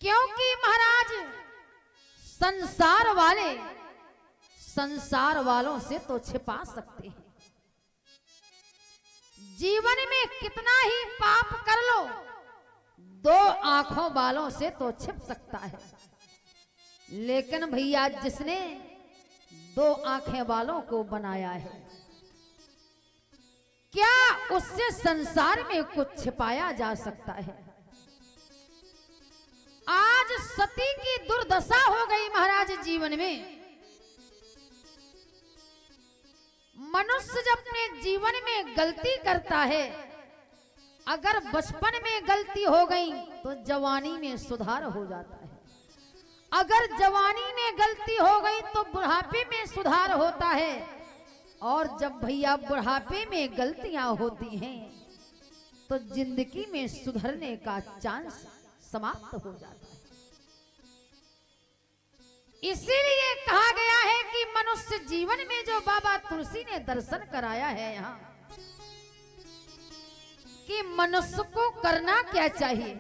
क्योंकि महाराज संसार वालों से तो छिपा सकते हैं। जीवन में कितना ही पाप कर लो, दो आंखों वालों से तो छिप सकता है, लेकिन भैया जिसने दो आंखें वालों को बनाया है, क्या उससे संसार में कुछ छिपाया जा सकता है? आज सती की दुर्दशा हो गई महाराज जीवन में। मनुष्य जब अपने जीवन में गलती करता है, अगर बचपन में गलती हो गई तो जवानी में सुधार हो जाता है, अगर जवानी में गलती हो गई तो बुढ़ापे में सुधार होता है, और जब भैया बुढ़ापे में गलतियां होती हैं तो जिंदगी में सुधरने का चांस समाप्त हो जाता है। इसीलिए कहा गया है कि मनुष्य जीवन में जो बाबा तुलसी ने दर्शन कराया है यहाँ, कि मनुष्य को करना क्या चाहिए,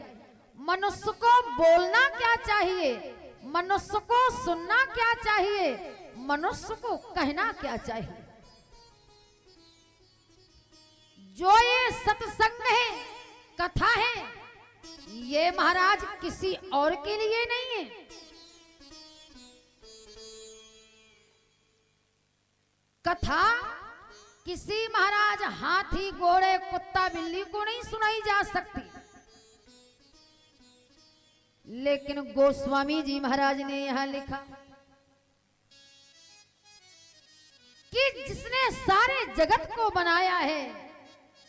मनुष्य को बोलना क्या चाहिए, मनुष्य को सुनना क्या चाहिए, मनुष्य को कहना क्या चाहिए। जो ये सत्संग है, कथा है, ये महाराज किसी और के लिए नहीं है। कथा किसी महाराज हाथी घोड़े कुत्ता बिल्ली को नहीं सुनाई जा सकती, लेकिन गोस्वामी जी महाराज ने यहां लिखा कि जिसने सारे जगत को बनाया है,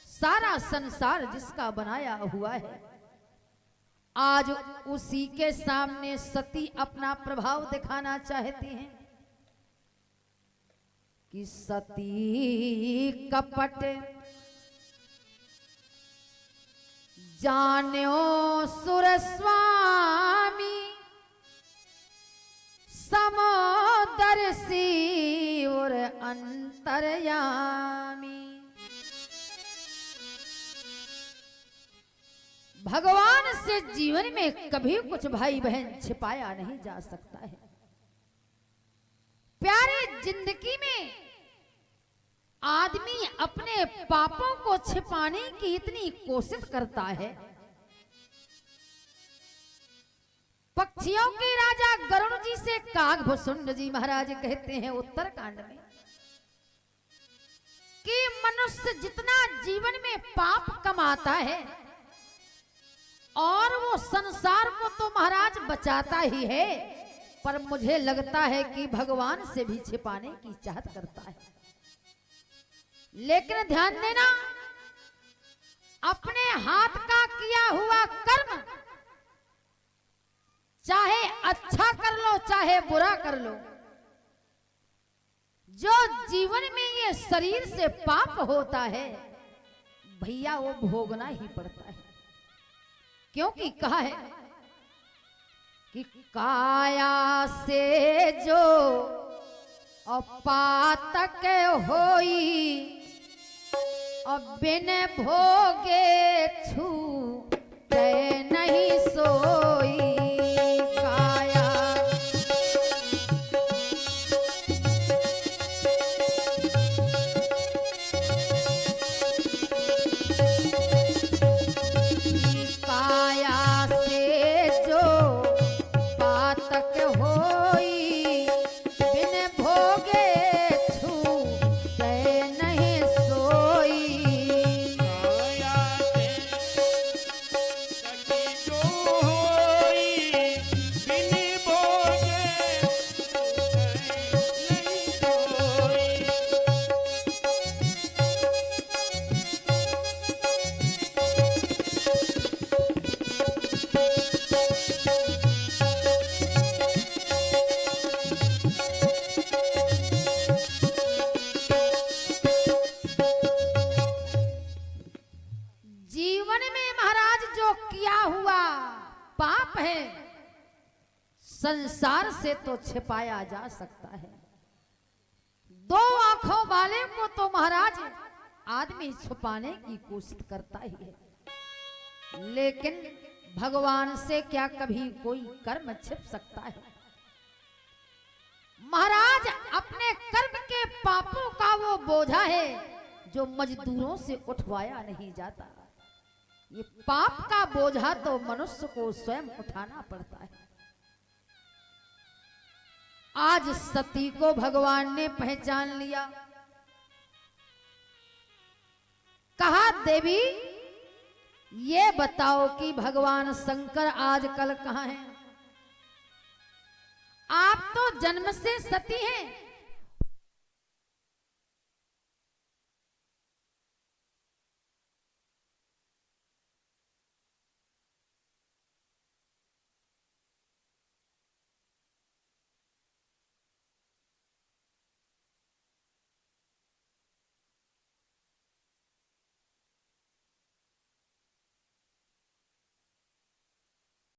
सारा संसार जिसका बनाया हुआ है, आज उसी के सामने सती अपना प्रभाव दिखाना चाहती हैं कि सती कपट जान्यो सुर स्वामी समदर्शी और अंतर्यामी। भगवान से जीवन में कभी कुछ भाई बहन छिपाया नहीं जा सकता है। प्यारे जिंदगी में आदमी अपने पापों को छिपाने की इतनी कोशिश करता है। पक्षियों के राजा गरुड़ जी से कागभूषुंड जी महाराज कहते हैं उत्तरकांड में कि मनुष्य जितना जीवन में पाप कमाता है और वो संसार को तो महाराज बचाता ही है, पर मुझे लगता है कि भगवान से भी छिपाने की चाहत करता है। लेकिन ध्यान देना, अपने हाथ का किया हुआ कर्म चाहे अच्छा कर लो चाहे बुरा कर लो, जो जीवन में ये शरीर से पाप होता है भैया वो भोगना ही पड़ता है। क्योंकि कहा है कि काया से जो अपातक होई अब बिन भोगे छूटे नहीं सोई। काया काया से जो पातक होई बिन भोगे छूटे नहीं सोई। काया से सखी जो होई बिन भोगे नहीं सोई। जीवन में महाराज जो किया हुआ पाप है संसार से तो छिपाया जा सकता है। दो आंखों वाले को तो महाराज आदमी छुपाने की कोशिश करता ही है, लेकिन भगवान से क्या कभी कोई कर्म छिप सकता है? महाराज, अपने कर्म के पापों का वो बोझा है जो मजदूरों से उठवाया नहीं जाता। ये पाप का बोझा तो मनुष्य को स्वयं उठाना पड़ता है। आज सती को भगवान ने पहचान लिया। कहा, देवी ये बताओ कि भगवान शंकर आजकल कहाँ हैं? आप तो जन्म से सती हैं,